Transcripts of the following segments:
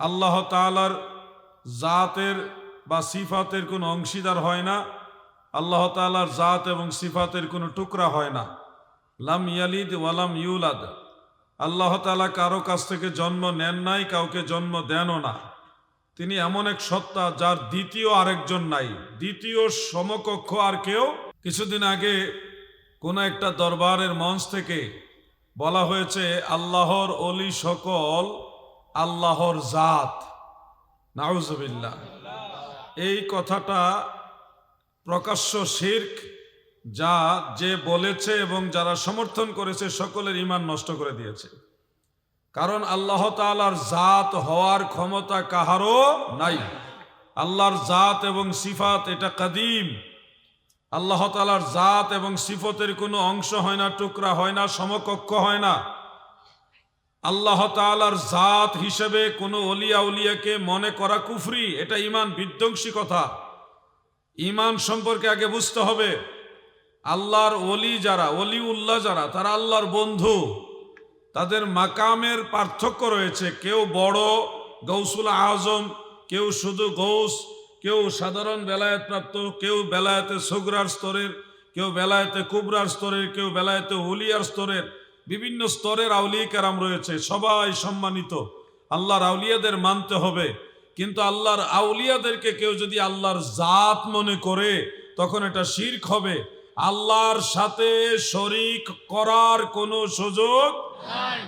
আল্লাহ তাআলার জাতের বা সিফাতের কোনো অংশীদার হয় না। আল্লাহ তাআলার জাত এবং সিফাতের কোনো টুকরা হয় না। লাম ইয়ালিদ ওয়ালাম ইউলাদ। আল্লাহ তাআলা কারো কাছ থেকে জন্ম নেন নাই, কাউকে জন্ম দেনও না। তিনি এমন এক সত্তা যার দ্বিতীয় আরেকজন নাই, দ্বিতীয় সমকক্ষ আর কেউ। কিছুদিন আগে কোনো একটা দরবারের মঞ্চ থেকে বলা হয়েছে আল্লাহর অলি সকল আল্লাহর জাত। নাউজুবিল্লাহ। এই কথাটা প্রকাশ্য শিরক, যা যে বলেছে এবং যারা সমর্থন করেছে সকলের ঈমান নষ্ট করে দিয়েছে। কারণ আল্লাহ তাআলার জাত হওয়ার ক্ষমতা কাহারও নাই। আল্লাহর জাত এবং সিফাত এটা কাদিম। আল্লাহ তাআলার জাত এবং সিফতের কোনো অংশ হয় না, টুকরা হয় না, সমকক্ষ হয় না। আল্লাহ তাআলার জাত হিসেবে কোনো ওলিয়া উলিয়াকে মনে করা কুফরি, এটা ঈমান বিধ্বংসী কথা। ঈমান সম্পর্কে আগে বুঝতে হবে আল্লাহর ওলি যারা, ওলিউল্লাহ যারা, তারা আল্লাহর বন্ধু। তাদের মাকামের পার্থক্য রয়েছে। কেউ বড় গৌসুল আজম, কেউ শুধু গৌস, কেউ সাধারণ বেলায়েত প্রাপ্ত, কেউ বেলায়েতে সুগরার স্তরের, কেউ বেলায়েতে কুবরার স্তরের, কেউ বেলায়েতে উলিয়ার স্তরের। বিভিন্ন স্তরের আউলিয়া কেরাম রয়েছে, সবাই সম্মানিত। আল্লাহর আউলিয়াদের মানতে হবে। কিন্তু আল্লাহর আউলিয়াদেরকে কেউ যদি আল্লাহর জাত মনে করে তখন এটা শিরক হবে। আল্লাহর সাথে শরীক করার কোনো সুযোগ নাই।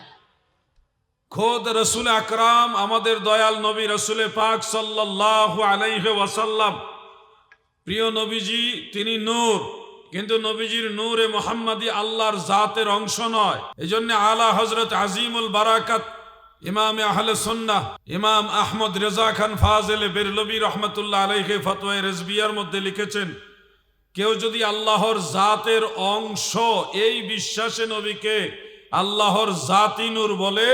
খোদ রসুল আকরাম, আমাদের দয়াল নবী রসুল পাক সাল্লাল্লাহু আলাইহি ওয়াসাল্লাম, প্রিয় নবীজি, তিনি নূর, কিন্তু নবীজির নূরে মুহাম্মাদি আল্লাহর জাতের অংশ নয়। এজন্য আলা হযরত আজিমুল বারাকাত ইমাম আহলে সুন্নাহ ইমাম আহমদ রেজা খান ফাজিল বেরলভী রাহমাতুল্লাহ আলাইহি ফতোয়ায়ে রিজভিয়ার মধ্যে লিখেছেন, কেউ যদি আল্লাহর জাতের অংশ এই বিশ্বাসে নবীকে আল্লাহর জাতি নূর বলে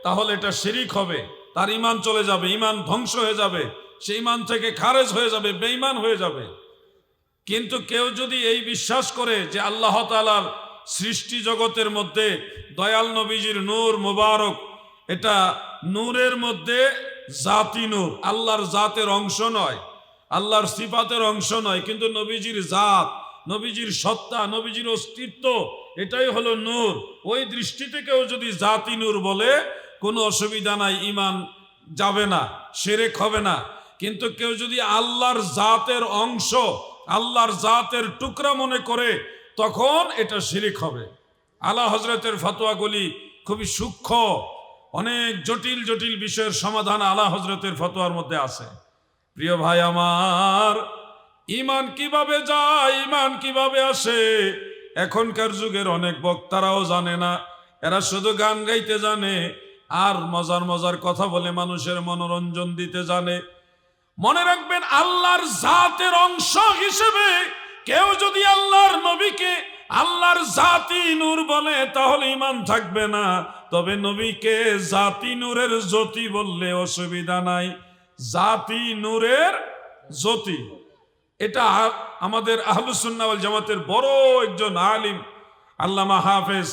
তাহলে এটা শিরিক হবে। তার ঈমান চলে যাবে, ঈমান ধ্বংস হয়ে যাবে, সেই ঈমান থেকে খারেজ হয়ে যাবে, বেঈমান হয়ে যাবে। কিন্তু কেউ যদি এই বিশ্বাস করে যে আল্লাহ তাআলার সৃষ্টি জগতের মধ্যে দয়াল নবীজির নূর মুবারক, এটা নূরের মধ্যে জাতি নূর, আল্লাহর জাতের অংশ নয়, আল্লাহর সিফাতের অংশ নয়, কিন্তু নবীজির জাত, নবীজির সত্তা, নবীজির অস্তিত্ব, এটাই হলো নূর। ওই দৃষ্টি থেকেও যদি জাতি নূর বলে কোনো অসুবিধা নাই, ঈমান যাবে না, শিরক হবে না। কিন্তু কেউ যদি আল্লাহর জাতের অংশ, আল্লাহর জাতের টুকরা মনে করে তখন এটা শিরক হবে। আলা হযরতের ফতোয়াগুলি খুবই সূক্ষ্ম, অনেক জটিল জটিল বিষয়ের সমাধান আলা হযরতের ফতোয়ার মধ্যে আছে। প্রিয় ভাই আমার, ঈমান কিভাবে যায়, ঈমান কিভাবে আসে, এখনকার যুগের অনেক বক্তারাও জানে না। এরা শুধু গান গাইতে জানে আর মজার মজার কথা বলে মানুষের মনোরঞ্জন দিতে জানে। মনে রাখবেন, আল্লাহর জাতের অংশ হিসেবে কেউ যদি আল্লাহর নবীকে আল্লাহর জাতি নূর বলে তাহলে ঈমান থাকবে না। তবে নবীকে জাতি নূরের জ্যোতি বললে অসুবিধা নাই। জাতি নূরের জ্যোতি, এটা আমাদের আহলুস সুন্নাহ ওয়াল জামাতের বড় একজন আলিম আল্লামা হাফেজ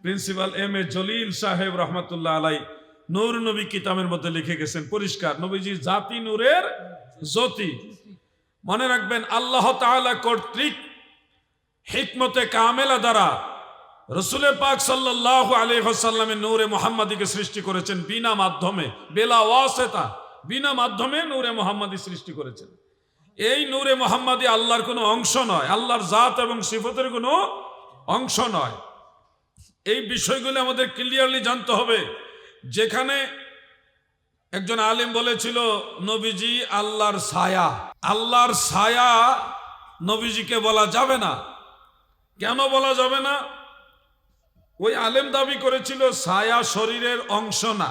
প্রিন্সিপাল এম এ জলিল সাহেব রহমাতুল্লাহ আলাই নূর নবী কিতাবের মধ্যে লিখে গেছেন পরিষ্কার, নবীজি জাতি নূরের জ্যোতি। মনে রাখবেন, আল্লাহ তাআলা কর্তৃক হিকমতে কামেলা দ্বারা রসুল পাক সাল্লাল্লাহু আলাইহি ওয়াসাল্লামের নূরে মুহাম্মাদিকে সৃষ্টি করেছেন বিনা মাধ্যমে, বেলা ওয়াসিতা, বিনা মাধ্যমে নূরে মুহাম্মাদি সৃষ্টি করেছেন। এই নূরে মুহাম্মাদি আল্লাহর কোনো অংশ নয়, আল্লাহর জাত এবং সিফতের কোনো অংশ নয়। এই বিষয়গুলো আমাদের ক্লিয়ারলি জানতে হবে। যেখানে একজন আলেম বলেছিল নবীজি আল্লাহর ছায়া, আল্লাহর ছায়া নবীজিকে বলা যাবে না। কেন বলা যাবে না? ওই আলেম দাবি করেছিল ছায়া শরীরের অংশ না,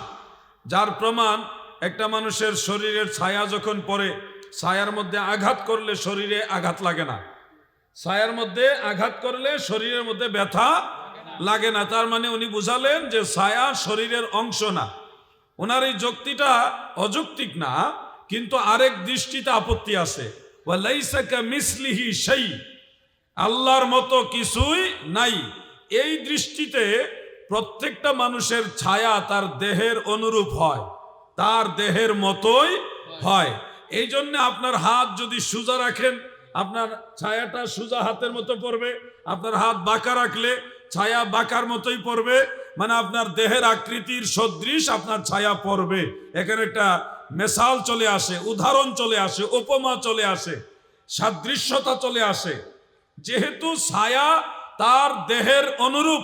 যার প্রমাণ একটা মানুষের শরীরের ছায়া যখন পড়ে, ছায়ার মধ্যে আঘাত করলে শরীরে আঘাত লাগে না, ছায়ার মধ্যে আঘাত করলে শরীরের মধ্যে ব্যথা লাগে না। তার মানে উনি বুঝালেন যে ছায়া শরীরের অংশ না। ওনার এই যুক্তিটা অযৌক্তিক না, কিন্তু আরেক দৃষ্টিতে আপত্তি আছে। ওয়ালাইসা কামিসলিহি শাই, আল্লাহর মতো কিছুই নাই। এই দৃষ্টিতে প্রত্যেকটা মানুষের ছায়া তার দেহের অনুরূপ হয়। তার দেহের মতোই হয়। এই জন্য আপনার হাত যদি সোজা রাখেন, আপনার ছায়াটা সোজা হাতের মতো পড়বে। আপনার হাত বাঁকা রাখলে ছায়া বাঁকার মতোই পড়বে, মানে আপনার দেহের আকৃতির সদৃশ আপনার ছায়া পড়বে। এখানে একটা মেসাল চলে আসে, উদাহরণ চলে আসে, উপমা চলে আসে, সাদৃশ্যতা চলে আসে। যেহেতু ছায়া তার দেহের অনুরূপ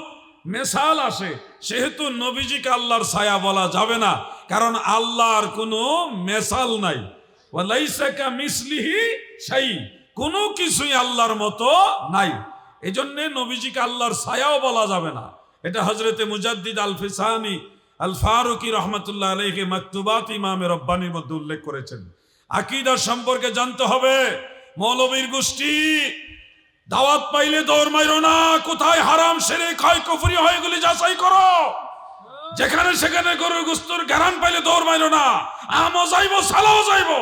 মেসাল আসে, সেহেতু নবীজিকে আল্লাহর ছায়া বলা যাবে না, কারণ আল্লাহর কোনো মেসাল নাই। ওয়ালাইসা কামিসলিহি শাই, কোনো কিছুই আল্লাহর মতো নাই। এজন্য নবীজিকে আল্লাহর ছায়াও বলা যাবে না। এটা হযরতে মুজাদ্দিদ আল ফিসানি আল ফারুকি রহমতুল্লাহ আলাইহি মাকতুবাত ইমামে রব্বানির মধ্যে উল্লেখ করেছেন। আকীদা সম্পর্কে জানতে হবে। মৌলবীর গোষ্ঠী দাওয়াত পাইলে দৌড় মাইরো না, কোথায় হারাম শিরক হয় কুফরি হয় এগুলি যাচাই করো। যেখানে সেখানে গরুর গোশতের ঘ্রাণ পাইলে দৌড় মাইরো না, আমও যাইবো সালাও যাইবো।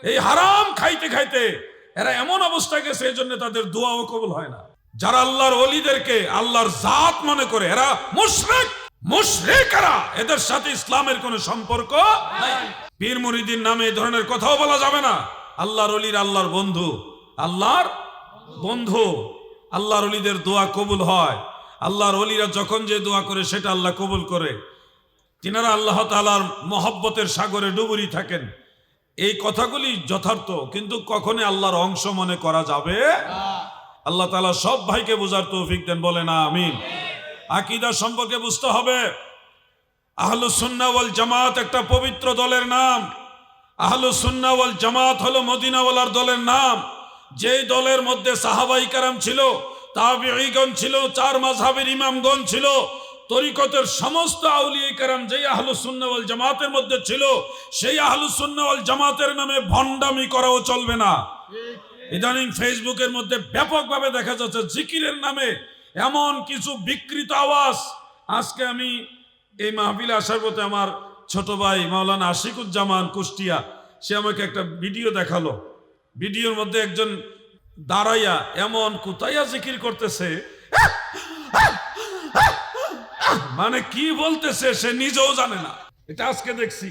এই হারাম খাইতে খাইতে এরা এমন অবস্থা গেছে, এই জন্য তাদের দোয়াও কবুল হয় না। যারা আল্লাহর ওলিদেরকে আল্লাহর জাত মনে করে এরা মুশরিক, মুশরিকরা, এদের সাথে ইসলামের কোনো সম্পর্ক নাই। পীর মুরিদির নামে এই ধরনের কথাও বলা যাবে না। আল্লাহর ওলির আল্লাহর বন্ধু, আল্লাহর বন্ধু, আল্লাহর ওলিদের দোয়া কবুল হয়। আল্লাহর ওলিরা যখন যে দোয়া করে সেটা আল্লাহ কবুল করে। তিনারা আল্লাহ তাআলার মহব্বতের সাগরে ডুবুরি থাকেন। এই কথাগুলি যথার্থ, কিন্তু কখনো আল্লাহর অংশ মনে করা যাবে না। আল্লাহ তাআলা সব ভাইকে বোঝার তৌফিক দেন, বলেন আমিন। আকীদা সম্পর্কে বুঝতে হবে। আহলুস সুন্নাহ ওয়াল জামাত একটা পবিত্র দলের নাম। আহলুস সুন্নাহ ওয়াল জামাত হলো মদিনাওয়ালার দলের নাম। যেই দলের মধ্যে সাহাবায়ে কেরাম ছিল, তাবিঈগণ ছিল, চার মাযহাবের ইমামগণ ছিল, তরিকতের সমস্ত আউলিয়া কেরাম যেই আহলুস সুন্নাহ ওয়াল জামাতের মধ্যে ছিল, সেই আহলুস সুন্নাহ ওয়াল জামাতের নামে ভণ্ডামি করাও চলবে না। ইদানিং ফেসবুকের মধ্যে ব্যাপকভাবে দেখা যাচ্ছে জিকিরের নামে এমন কিছু বিকৃত আওয়াজ। আজকে আমি এই মাহফিলে আসার পথে আমার ছোট ভাই মাওলানা আশিকুজ্জামান কুষ্টিয়া, সে আমাকে একটা ভিডিও দেখালো। ভিডিওর মধ্যে একজন দাঁড়াইয়া এমন কুতাইয়া জিকির করতেছে, মানে কি বলতেছে সে নিজেও জানে না। এটা আজকে দেখছি,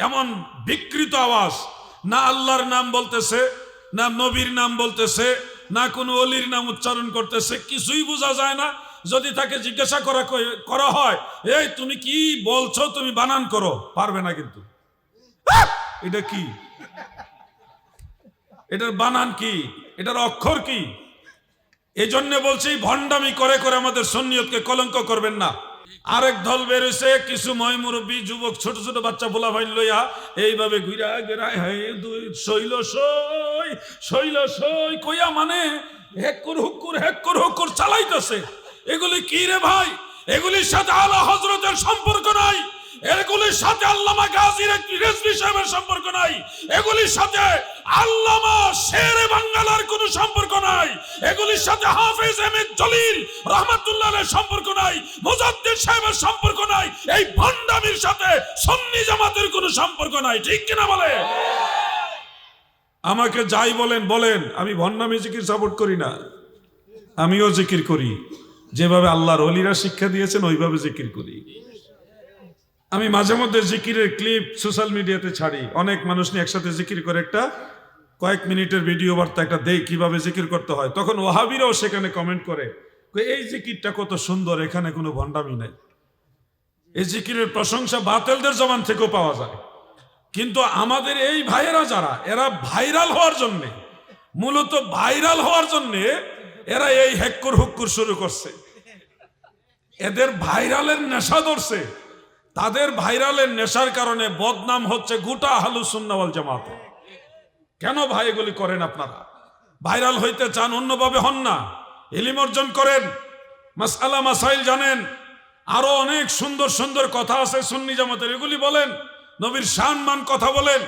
এমন বিকৃত আওয়াজ। না আল্লাহর নাম বলতেছে, না নবীর নাম বলতেছে, না কোনো অলির নাম উচ্চারণ করতেছে, কিছুই বোঝা যায় না। যদি তাকে জিজ্ঞাসা করা হয়, এই তুমি কি বলছো, তুমি বানান করো, পারবে না। কিন্তু এটা কি, এটার বানান কি, এটার অক্ষর কি? এজন্য বলছি ভণ্ডামি করে করে আমাদের সুন্নিয়তকে কলঙ্ক করবেন না। আরেক দল বেরোছে, কিছু ময়মুরব্বী যুবক, ছোট ছোট বাচ্চা পোলা ভাই লইয়া এইভাবে ঘুরা ঘুরা শৈল সই শৈল সই কইয়া, মানে হেক্কুর হুক্কুর চালাইতেছে। এগুলি কি রে ভাই? এগুলির সাথে আলা হযরতের সম্পর্ক নাই, এগুলির সাথে আল্লামা গাজী রেজভী সাহেবের সম্পর্ক নাই, এগুলির সাথে আল্লামা শেরে বাঙ্গালার কোনো সম্পর্ক নাই, এগুলির সাথে হাফেজ আহমেদ জলিল রহমাতুল্লাহ আলাইহির সম্পর্ক নাই, মুজাদ্দিদ সাহেবের সম্পর্ক নাই। এই ভণ্ডামির সাথে সুন্নি জামাতের কোনো সম্পর্ক নাই। ঠিক কিনা বলে? আমাকে যাই বলেন বলেন, আমি ভণ্ডামি জিকির সাপোর্ট করি না। আমিও জিকির করি, যেভাবে আল্লাহর ওলিরা শিক্ষা দিয়েছেন ওইভাবে জিকির করি। আমি মাঝে মধ্যে জিকিরের ক্লিপ সোশ্যাল মিডিয়াতে ছাড়ি। অনেক মানুষ নিয়ে একসাথে জিকির করে একটা কয়েক মিনিটের ভিডিও বার্তা একটা দেই কিভাবে জিকির করতে হয়। তখন ওয়াহাবিরাও সেখানে কমেন্ট করে, এই জিকিরটা কত সুন্দর, এখানে কোনো ভণ্ডামি নাই। এই জিকিরের প্রশংসা বাতিলদের জবান থেকেও পাওয়া যায়। কিন্তু আমাদের এই ভাইয়েরা যারা, এরা ভাইরাল হওয়ার জন্যে, মূলত ভাইরাল হওয়ার জন্যে এরা এই হেক্কুর হুক্কুর শুরু করছে। এদের ভাইরালের নেশা ধরছে। তাদের ভাইরালের নেশার কারণে বদনাম হচ্ছে গোটা আহলুস সুন্নাহ ওয়াল জামাত। কেন ভাই এগুলি করেন আপনারা? ভাইরাল হইতে চান, অন্যভাবে হন না, ইলম অর্জন করেন, মাসআলা মাসাইল জানেন। আরো অনেক সুন্দর সুন্দর কথা আছে সুন্নি জামাতের, এগুলি বলেন। নবীর শান কথা বলেন,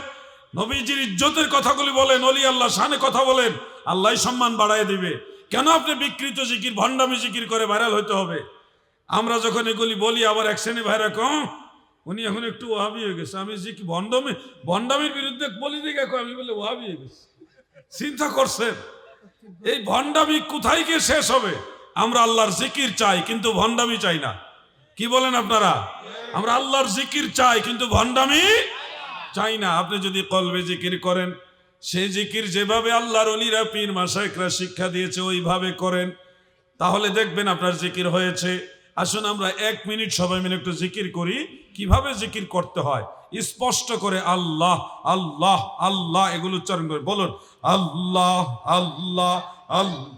নবীজির ইজ্জতের কথাগুলি বলেন, ওলি আল্লাহ শানে কথা বলেন, আল্লাহ সম্মান বাড়ায় দিবে। কেন আপনি বিকৃত জিকির, ভণ্ডামি জিকির করে ভাইরাল হইতে হবে? আমরা যখন এগুলি বলি, আবার এক শ্রেণী ভাইরা কম, উনি এখন একটু ওয়াহাবি হয়ে গেছে। আমি যে কি ভণ্ডামির বিরুদ্ধে বলি দেখে আমি বলে ওয়াহাবি হয়ে গেছি। চিন্তা করছেন এই ভণ্ডামি কোথায় গিয়ে শেষ হবে? আমরা আল্লাহর জিকির চাই, কিন্তু ভণ্ডামি চাই না। কি বলেন আপনারা? আমরা আল্লাহর জিকির চাই, কিন্তু ভণ্ডামি চাই না। আপনি যদি কলবে জিকির করেন, সেই জিকির যেভাবে আল্লাহর ওলিরা পীর মাশায়েখরা শিক্ষা দিয়েছে ওইভাবে করেন, তাহলে দেখবেন আপনার জিকির হয়েছে। আসুন আমরা 1 মিনিট সবাই মিলে একটু জিকির করি। কিভাবে জিকির করতে হয় স্পষ্ট করে আল্লাহ আল্লাহ আল্লাহ এগুলো উচ্চারণ করে বলুন। আল্লাহ আল্লাহ আল্লাহ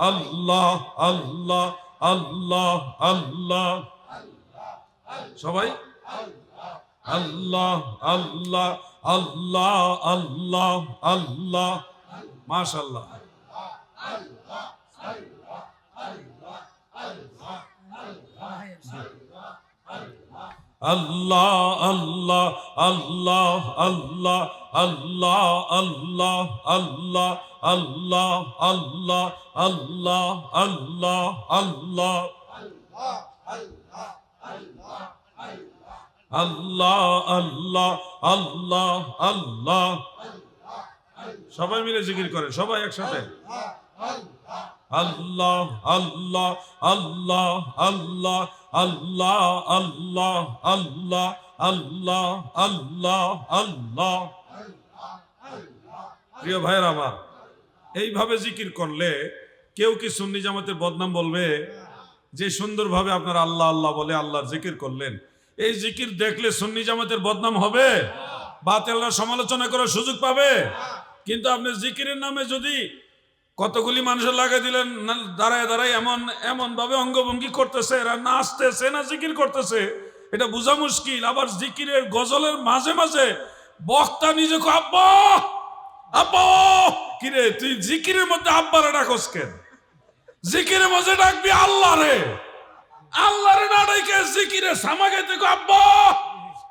আল্লাহ আল্লাহ আল্লাহ, সবাই আল্লাহ আল্লাহ আল্লাহ আল্লাহ আল্লাহ। মাশাআল্লাহ। আল্লাহ আল্লাহ আল্লাহ আল্লাহ আল্লাহ আল্লাহ আল্লাহ আল্লাহ আল্লাহ আল্লাহ আল্লাহ আল্লাহ আল্লাহ আল্লাহ আল্লাহ আল্লাহ। সবাই মিলে জিকির করেন, সবাই একসাথে আল্লাহ আল্লাহ আল্লাহ আল্লাহ আল্লাহ আল্লাহ আল্লাহ আল্লাহ আল্লাহ আল্লাহ। প্রিয় ভাইয়ের আমার, এইভাবে জিকির করলে কেউ কি সুন্নি জামাতের বদনাম বলবে? যে সুন্দরভাবে আপনারা আল্লাহ আল্লাহ বলে আল্লাহর জিকির করলেন, এই জিকির দেখলে সুন্নি জামাতের বদনাম হবে? বাতিলরা সমালোচনা করার সুযোগ পাবে? কিন্তু আপনি জিকিরের নামে যদি কতগুলি মানুষের লাগিয়ে দিলেন, দাঁড়ায় দাঁড়ায় এমন এমন ভাবে অঙ্গভঙ্গি করতেছে, এরা নাচতেছে না জিকির করতেছে, এটা বোঝা মুশকিল। আবার জিকিরের গজলের মাঝে মাঝে বক্তা নিজেকে আব্বা আব্বা, কিরে তুই জিকিরের মধ্যে আব্বারে ডাকস কেন? জিকিরের মধ্যে ডাকবি আল্লাহ রে, আল্লাহ রে না ডাকে জিকিরে সামাগাইতে আব্বা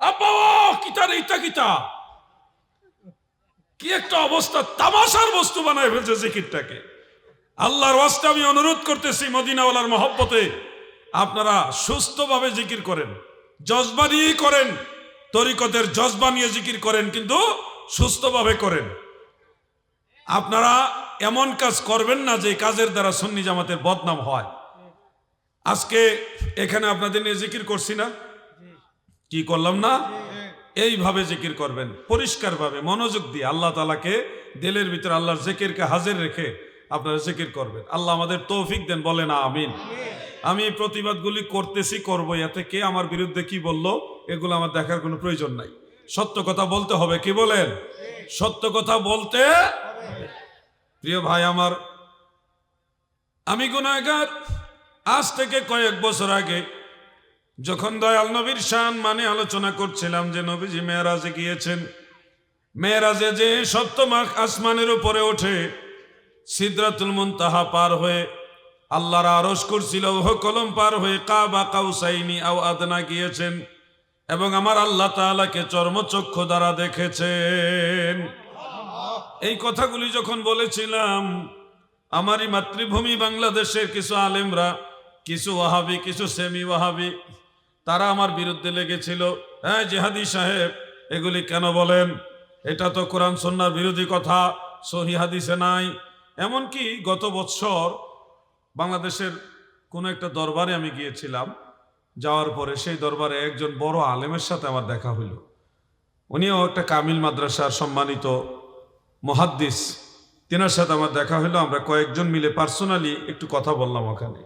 আব্বা, কিতা রে ইতা কিতা, কি একটা অবস্থা, তামাশার বস্তু বানায় ফেলছে জিকিরটাকে। আল্লাহর ওয়াস্তে আমি অনুরোধ করতেছি, মদিনাওয়ালার মহব্বতে আপনারা সুস্থভাবে জিকির করেন, জজবা নিয়েই করেন, তরিকতের জজবা নিয়ে জিকির করেন, কিন্তু সুস্থভাবে করেন। আপনারা এমন কাজ করবেন না যে কাজের দ্বারা সুন্নি জামাতের বদনাম হয়। আজকে এখানে আপনাদের নিয়ে জিকির করছি না, কি করলাম না? এইভাবে জিকির করবেন, পরিষ্কারভাবে মনোযোগ দিয়ে আল্লাহ তাআলাকে দিলের ভিতরে আল্লাহর জিকিরকে হাজির রেখে আপনারা জিকির করবেন। আল্লাহ আমাদের তৌফিক দেন, বলেন আমিন। আমি এই প্রতিবাদগুলি করতেছি, করবো, এতে কে আমার বিরুদ্ধে কি বললো এগুলো আমার দেখার কোনো প্রয়োজন নাই। সত্য কথা বলতে হবে, কি বলেন? সত্য কথা বলতে। প্রিয় ভাই আমার, আমি গুনাহগার। আজ থেকে কয়েক বছর আগে যখন দয়াল নবীর শান মানে আলোচনা করছিলাম, যে নবীজি মেরাজে গিয়েছেন, মেরাজে যে সপ্তম আসমানের উপরে ওঠে, সিদরাতুল মুনতাহা পার হয়ে আল্লাহর আরশ কুরসি লৌহ কলম পার হয়ে কাবা কাউসাইনি আও আদনা গিয়েছেন, এবং আমার আল্লাহ তাআলাকে চর্মচক্ষু দ্বারা দেখেছেন। এই কথাগুলি যখন বলেছিলাম, আমারই মাতৃভূমি বাংলাদেশের কিছু আলেমরা, কিছু ওয়াহাবি, কিছু সেমি ওয়াহাবি, তারা আমার বিরুদ্ধে লেগেছিল। হ্যাঁ জিহাদি সাহেব, এগুলি কেন বলেন? এটা তো কোরআন সুন্নাহর বিরোধী কথা, সহি হাদিসে নাই। এমনকি গত বছর বাংলাদেশের কোনো একটা দরবারে আমি গিয়েছিলাম, যাওয়ার পরে সেই দরবারে একজন বড় আলেমের সাথে আমার দেখা হইল। উনিও একটা কামিল মাদ্রাসার সম্মানিত মুহাদ্দিস, তিনার সাথে আমার দেখা হইলো। আমরা কয়েকজন মিলে পার্সোনালি একটু কথা বললাম ওখানে।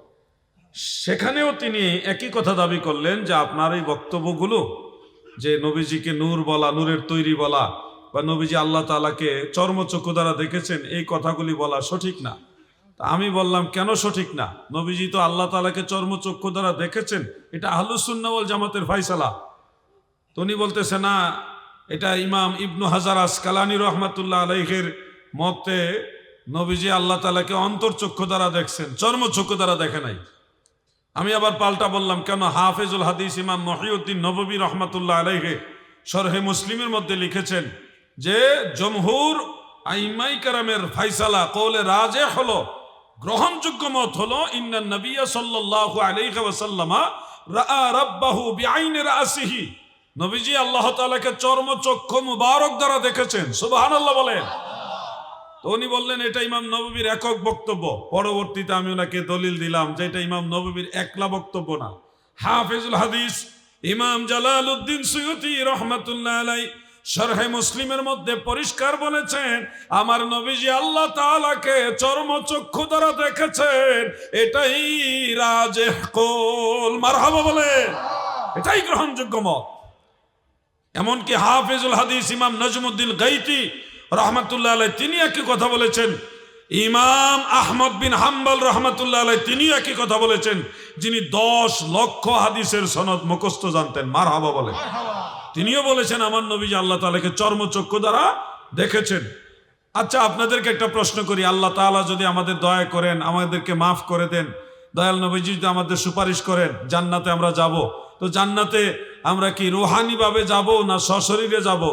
সেখানেও তিনি একই কথা দাবি করলেন যে আপনার এই বক্তব্যগুলো, যে নবীজিকে নূর বলা, নূরের তৈরি বলা, বা নবীজি আল্লাহ তাআলাকে চর্মচক্ষু দ্বারা দেখেছেন, এই কথাগুলি বলা সঠিক না। তা আমি বললাম, কেন সঠিক না? নবীজি তো আল্লাহ তাআলাকে চর্মচক্ষু দ্বারা দেখেছেন, এটা আহলুস সুন্নাহ ওয়াল জামাতের ফায়সালা। তো উনি বলতেছে না, এটা ইমাম ইবনু হাজার আসকালানী রহমাতুল্লাহ আলাইহির মতে নবীজি আল্লাহ তাআলাকে অন্তরচক্ষু দ্বারা দেখছেন, চর্মচক্ষু দ্বারা দেখে নাই। আমি আবার পাল্টা বললাম, কেন? হাফেজুল হাদিস ইমাম মহিউদ্দিন নববী রহমাতুল্লাহ আলাইহি শরহে মুসলিমের মধ্যে লিখেছেন যে জমহুর আইমাই কেরামের ফায়সালা, কওলে রাজে হলো, গ্রহণযোগ্য মত হলো, ইন্নান নবিয়্য সাল্লাল্লাহু আলাইহি ওয়াসাল্লাম রাআ রাব্বাহু বিআইনি রাসিহি, নবীজি আল্লাহ তাআলাকে চর্মচক্ষু মুবারক দ্বারা দেখেছেন। সুবহানাল্লাহ বলেন। তো উনি বললেন এটা ইমাম নববীর একক বক্তব্য। পরবর্তীতে আমি ওনাকে দলিল দিলাম যে এটা ইমাম নববীর একলা বক্তব্য না, হাফিজুল হাদিস ইমাম জালালউদ্দিন সুয়ুতি রাহমাতুল্লাহ আলাইহি শরহে মুসলিমের মধ্যে পরিষ্কার বলেছেন, আমার নবীজি আল্লাহ তাআলাকে চর্মচক্ষু দ্বারা দেখেছেন। এটাই রাজিহ কওল, মারহাবা বলে, এটাই গ্রহণযোগ্য মত। এমনকি হাফিজুল হাদিস ইমাম নজমুদ্দিন গাইতি রাহমাতুল্লাহ আলাইহি তিনি একই কথা বলেছেন। ইমাম আহমদ বিন হাম্বল রাহমাতুল্লাহ আলাইহি তিনি একই কথা বলেছেন, যিনি 10 লক্ষ হাদিসের সনদ মুখস্থ জানতেন। মারহাবা বলে, তিনিও বলেছেন আমার নবী আল্লাহ তাআলাকে চর্মচক্ষু দ্বারা দেখেছেন। আচ্ছা, আপনাদেরকে একটা প্রশ্ন করি, আল্লাহ তাআলা যদি আমাদের দয়া করেন, আমাদেরকে মাফ করে দেন, দয়াল নবীজি যদি আমাদের সুপারিশ করেন, জান্নাতে আমরা যাব, তো জান্নাতে আমরা কি রুহানি ভাবে যাব না সশরীরে যাব?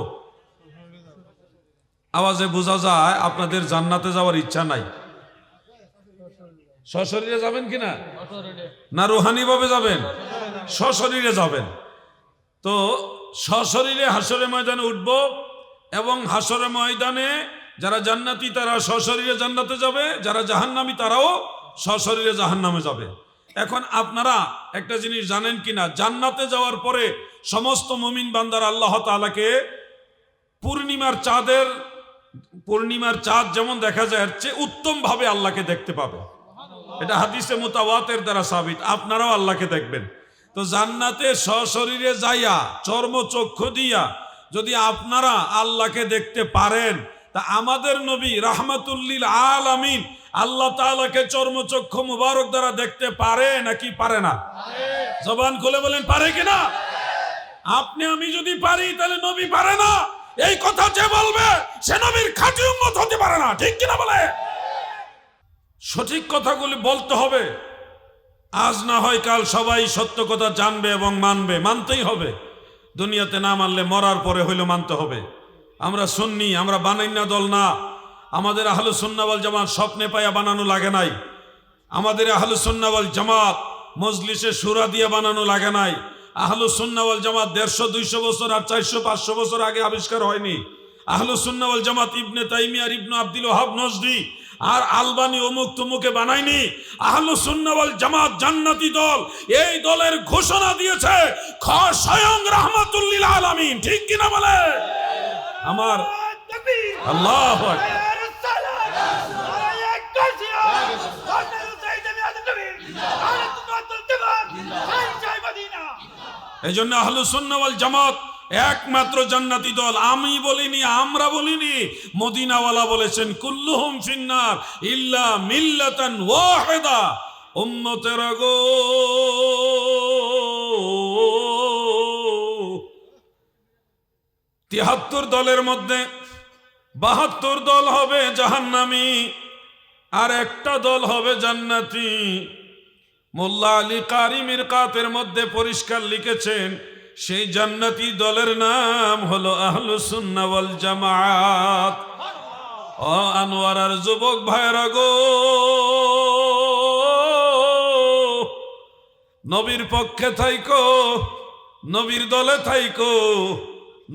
আওয়াজে বোঝা যায় আপনাদের জান্নাতে যাওয়ার ইচ্ছা নাই। সশরীরে যাবেন কিনা, না রুহানি ভাবে যাবেন? সশরীরে যাবেন। তো সশরীরে হাসরের ময়দানে উঠব, এবং হাসরের ময়দানে যারা জান্নাতি তারা সশরীরে জান্নাতে যাবে, যারা জাহান্নামী তারাও সশরীরে জাহান্নামে যাবে। এখন আপনারা একটা জিনিস জানেন কিনা, জান্নাতে যাওয়ার পরে সমস্ত মুমিন বান্দার আল্লাহ তাআলাকে পূর্ণিমার চাঁদ যেমন দেখা যায় এর চেয়ে উত্তম ভাবে আল্লাহকে দেখতে পাবে। এটা হাদিসে মুতাওয়াতির দ্বারা সাবিত। আপনারাও আল্লাহকে দেখবেন। তো জান্নাতে সশরীরে যাইয়া চর্মচক্ষু দিয়া যদি আপনারা আল্লাহকে দেখতে পারেন, তা আমাদের নবী রাহমাতুল্লিল আলামিন আল্লাহ তাআলাকে চর্মচক্ষু মুবারক দ্বারা দেখতে পারে নাকি পারে না? জবান খুলে বলেন, পারে কিনা? আপনি আমি যদি পারি তাহলে নবী পারে না, এই কথা যে বলবে সে নবীর খাঁটি উম্মত হতে পারে না। ঠিক কিনা বলে? সঠিক কথাগুলি বলতে হবে। আজ না হয় কাল সবাই সত্য কথা জানবে এবং মানবে, মানতেই হবে। দুনিয়াতে না মানলে মরার পরে হইলে মানতে হবে। আমরা সুন্নি, আমরা বানাইনা দল না। আমাদের আহলুস সুন্নাহ ওয়াল জামাত স্বপ্নে পায়া বানানো লাগে নাই। আমাদের আহলুস সুন্নাহ ওয়াল জামাত মজলিসে শুরা দিয়ে বানানো লাগে নাই। আহলুস সুন্নাহ ওয়াল জামাত 150-200 বছর আর 400-500 বছর আগে আবিষ্কার হয়নি। আহলুস সুন্নাহ ওয়াল জামাত ইবনে তাইমিয়া আর ইবনে আব্দুল ওয়াহাব নজদি আর আলবানি অমুক তমুকে বানায়নি। আহলুস সুন্নাহ ওয়াল জামাত জান্নাতি দল, এই দলের ঘোষণা দিয়েছে স্বয়ং রাহমাতুল্লিল আলামিন। ঠিক কিনা বলে? আমার আল্লাহু আকবার। এই জন্য আহলুস সুন্নাহ ওয়াল জামাত একমাত্র জান্নাতি দল। আমি বলিনি, আমরা বলিনি, মদিনাওয়ালা বলেছেন কুল্লুহুম ফিন্নার ইল্লা মিল্লাতান ওয়াহিদা। উম্মতেরা গো, 73 দলের মধ্যে 72 দল হবে জাহান্নামী, আর একটা দল হবে জান্নাতি। মোল্লা আলী কারি মিরকাতের মধ্যে পরিষ্কার লিখেছেন, সেই জান্নাতি দলের নাম হলো আহলুস সুন্নাহ ওয়াল জামাত। ও আনোয়ারার যুবক ভাইরা গো, নবীর পক্ষে থাইকো, নবীর দলে থাইকো।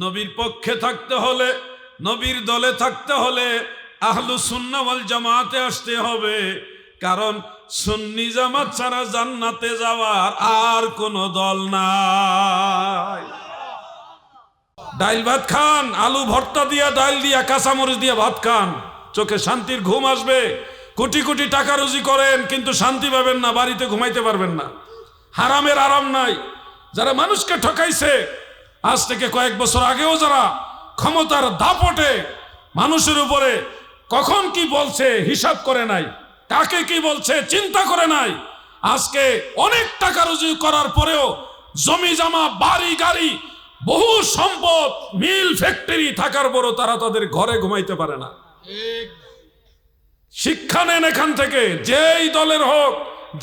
নবীর পক্ষে থাকতে হলে, নবীর দলে থাকতে হলে আহলুস সুন্নাহ ওয়াল জামাতে আসতে হবে। কারণ সুন্নি জামাত ছাড়া জান্নাতে যাওয়ার আর কোন দল নাই। ডাইল ভাত খান, আলু ভর্তা দিয়া, ডাইল দিয়া, কাঁচামরিচ দিয়া ভাত খান, চোখে শান্তির ঘুম আসবে। কোটি কোটি টাকা রুজি করেন কিন্তু শান্তি পাবেন না, বাড়িতে ঘুমাইতে পারবেন না। হারামের আরাম নাই। যারা মানুষকে ঠকাইছে, আজ থেকে কয়েক বছর আগেও যারা ক্ষমতার দাপটে মানুষের উপরে কখন কি বলছে হিসাব করে নাই, কাকে কি বলছে চিন্তা করে নাই, আজকে অনেক টাকা রুজি করার পরেও জমি জমা, বাড়ি গাড়ি, বহু সম্পদ, মিল ফ্যাক্টরি থাকার পরও তারা তাদের ঘরে ঘুমাইতে পারে না। শিক্ষা নেন এখান থেকে, যেই দলের হোক,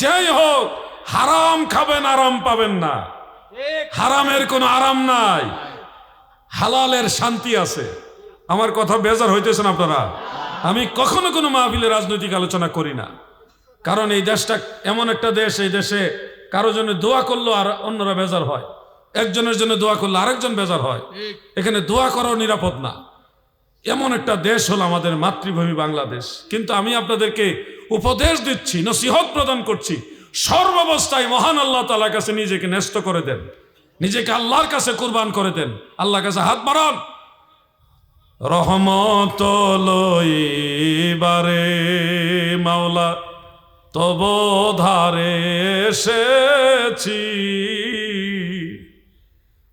যেই হোক, হারাম খাবেন, আরাম পাবেন না। হারামের কোনো আরাম নাই, হালালের শান্তি আছে। আমার কথা বেজার হইতেছেন আপনারা? আমি কখনো কোনো মাহফিলে রাজনৈতিক আলোচনা করি না, কারণ এই দেশটা এমন একটা দেশ, এই দেশে কারো জন্য দোয়া করলো আর অন্যরা বেজার হয়, একজনের জন্য দোয়া করলে আরেকজন বেজার হয়। এখানে দোয়া করাও নিরাপদ না। এমন একটা দেশ হলো আমাদের মাতৃভূমি বাংলাদেশ। কিন্তু আমি আপনাদেরকে উপদেশ দিচ্ছি, নসিহত প্রদান করছি, সর্বাবস্থায় মহান আল্লাহ তাআলার কাছে নিজেকে ন্যস্ত করে দেন, নিজেকে আল্লাহর কাছে কুরবান করে দেন, আল্লাহর কাছে হাত বাড়ান। রহমত লইবারে মাওলা তব ধারে এসেছি,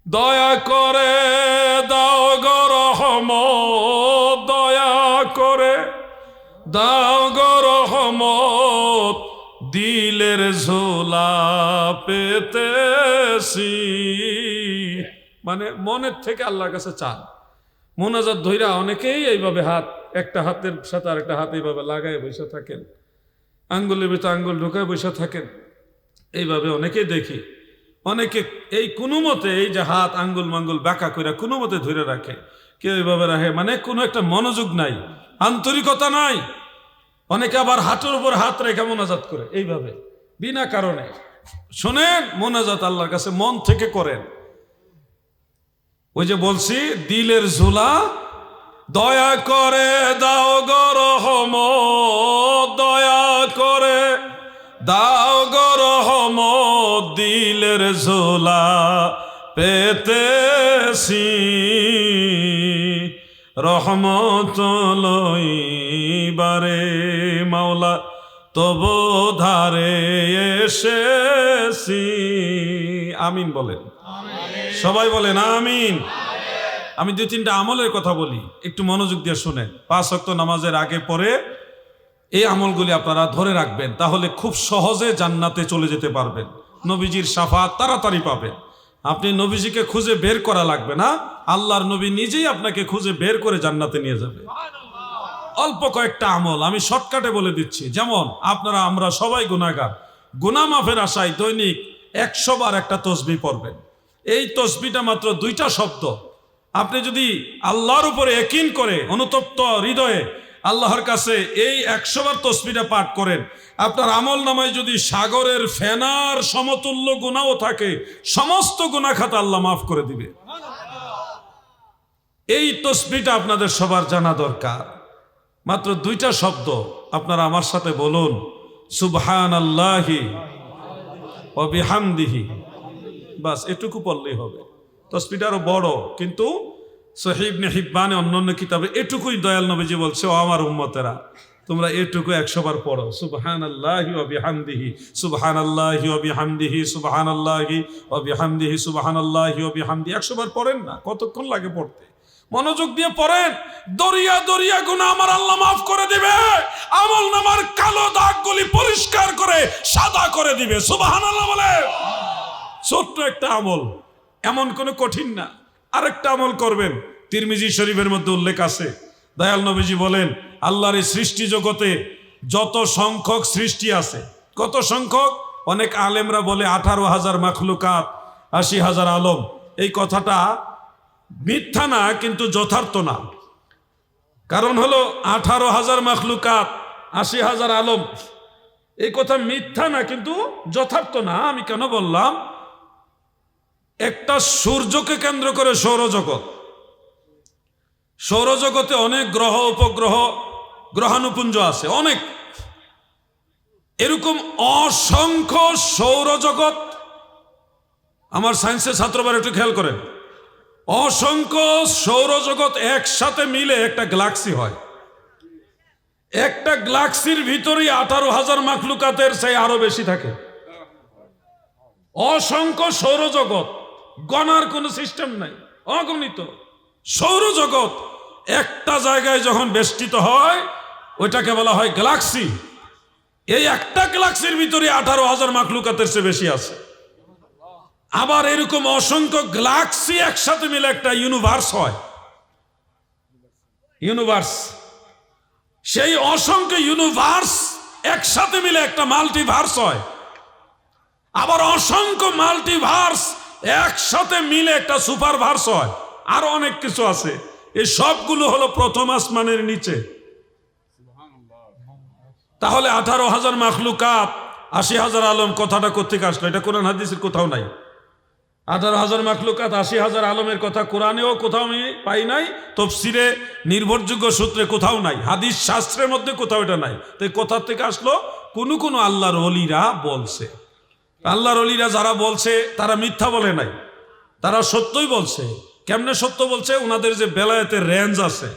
দয়া করে দাও গো রহমত, দয়া করে দাও গো রহমত, দিলের ঝোলা পেতেছি। মানে মনের থেকে আল্লাহর কাছে চান। মোনাজাত ধইরা অনেকেই এইভাবে হাত, একটা হাতের সাথে আরেকটা হাত এইভাবে লাগায় বসে থাকেন, আঙ্গুলের ভিতরে আঙ্গুল ঢুকায় বসে থাকেন, এইভাবে অনেকেই দেখি। অনেকে এই কোনো মতে এই যে হাত আঙ্গুল মাঙ্গুল বাঁকা করে কোনো মতে ধরে রাখে, কেউ এইভাবে রাখে, মানে কোনো একটা মনোযোগ নাই, আন্তরিকতা নাই। অনেকে আবার হাঁটুর উপর হাত রেখে মোনাজাত করে এইভাবে বিনা কারণে। শোনেন, মোনাজাত আল্লাহর কাছে মন থেকে করেন। ওই যে বলছি দিলের ঝোলা, দয়া করে দাও গো রহমত, দয়া করে দাও গো রহমত, দিলের ঝোলা পেতেছি, রহমত লইবারে মাওলা তব ধারে এসেছি। আমিন বলেন, সবাই বলেন আমিন। আমি 2-3টা আমলের কথা বলি, একটু মনোযোগ দিয়ে শুনেন। 5 ওয়াক্ত নামাজের আগে পরে এই আমলগুলি আপনারা ধরে রাখবেন, তাহলে খুব সহজে জান্নাতে চলে যেতে পারবেন, নবীজির শাফাত তাড়াতাড়ি পাবেন। আপনি নবীজিকে খুঁজে বের করা লাগবে না, আল্লাহর নবী নিজেই আপনাকে খুঁজে বের করে জান্নাতে নিয়ে যাবে। অল্প কয়েকটা আমল আমি শর্টকাটে বলে দিচ্ছি। যেমন আপনারা আমরা সবাই গুনাহগার, গুনাহ মাফের আশায় দৈনিক 100 বার একটা তসবিহ পড়বেন। এই তসবিহটা মাত্র 2টা শব্দ। আপনি যদি আল্লাহর উপরে ইয়াকিন করে অনুতপ্ত হৃদয়ে আল্লাহর কাছে এই 100 বার তসবিহটা পাঠ করেন, আপনার আমল নামায় যদি সাগরের ফেনার সমতুল্য গুনাহও থাকে, সমস্ত গুনাহ খাতা আল্লাহ মাফ করে দিবে। এই তসবিহটা আপনাদের সবার জানা দরকার। মাত্র 2টা শব্দ, আপনারা আমার সাথে বলুন, সুবহানাল্লাহি ওয়া বিহামদিহি। বাস এটুকু পড়লেই হবে। তসবিহটা আরো বড়, কিন্তু সহিহ ইবনে হিব্বানে অন্যান্য কিতাবে এটুকুই দয়াল নবীজি বলছে, ও আমার উম্মতেরা তোমরা এটুকু 100 বার পড়ো, সুবহানাল্লাহি ওয়া বিহামদিহি, সুবহানাল্লাহি ওয়া বিহামদিহি, সুবহানাল্লাহি ওয়া বিহামদিহি, সুবহানাল্লাহি ওয়া বিহামদিহি। 100 বার পড়েন না, কতক্ষণ লাগে পড়তে? মনোযোগ দিয়ে পড়েন। দরিয়া দরিয়া গুনাহ আমার আল্লাহ মাফ করে দিবে, আমল নামার কালো দাগগুলি পরিষ্কার করে সাদা করে দিবে। সুবহানাল্লাহ বলে। ছোট্ট একটা আমল, এমন কোনো কঠিন না। আরেকটা আমল করবেন, তিরমিজি শরীফের মধ্যে উল্লেখ আছে, দয়াল নবীজি বলেন, আল্লাহর এই সৃষ্টি জগতে যত সংখ্যক সৃষ্টি আছে, কত সংখ্যক? অনেক আলেমরা বলে 18,000 মাখলুকাত, 80,000 আলম। এই কথাটা মিথ্যা না, কিন্তু যথার্থ না। কারণ হলো 18,000 মাখলুকাত, 80,000 আলম, এই কথা মিথ্যা না, কিন্তু যথার্থ না। আমি কেন বললাম? একটা সূর্যকে কেন্দ্র করে সৌরজগৎ, সৌরজগতে অনেক গ্রহ উপগ্রহ গ্রহাণুপুঞ্জ আছে, অনেক। এরকম অসংখ্য সৌরজগৎ, আমার সায়েন্সের ছাত্রবার একটু খেয়াল করেন, অসংখ্য সৌরজগৎ একসাথে মিলে একটা গ্যালাক্সি হয়। একটা গ্যালাক্সির ভিতরেই 18,000 মাখলুকাতের চেয়ে আরো বেশি থাকে। অসংখ্য সৌরজগৎ, গণার কোনো সিস্টেম নাই, অগণিত সৌরজগৎ একটা জায়গায় যখন বেষ্টিত হয়, ওইটাকে বলা হয় গ্যালাক্সি। এই একটা গ্যালাক্সির ভিতরে 18,000 মাখলুকাতের চেয়ে বেশি আছে। আবার এরকম অসংখ্য গ্যালাক্সি একসাথে মিলে একটা ইউনিভার্স হয়, ইউনিভার্স। সেই অসংখ্য ইউনিভার্স একসাথে মিলে একটা মাল্টিভার্স হয়। আবার অসংখ্য মাল্টিভার্স একসাথে মিলে একটা সুপারভার্স হয়। আরো অনেক কিছু আছে। এই সবগুলো হলো প্রথম আসমানের নিচে। তাহলে 18,000 মাখলুকাত, 80,000 আলম কথাটা কোথেকে আসলো? এটা কোরআন হাদিসের কোথাও নাই। 18,000 মাখলুকাত, 80,000 আলমের কথা কোরআনেও কোথাও আমি পাই নাই, তাফসীরে নির্ভরযোগ্য সূত্রে কোথাও নাই, হাদিস শাস্ত্রের মধ্যে কোথাও এটা নাই। তো কোথা থেকে আসলো? কোন কোন আল্লাহর ওলিরা বলছে। আল্লাহর ওলিরা যারা বলছে তারা মিথ্যা বলে নাই, তারা সত্যই বলছে। কেমনে সত্য বলছে? ওনাদের যে বেলায়েতের রেঞ্জ আছে,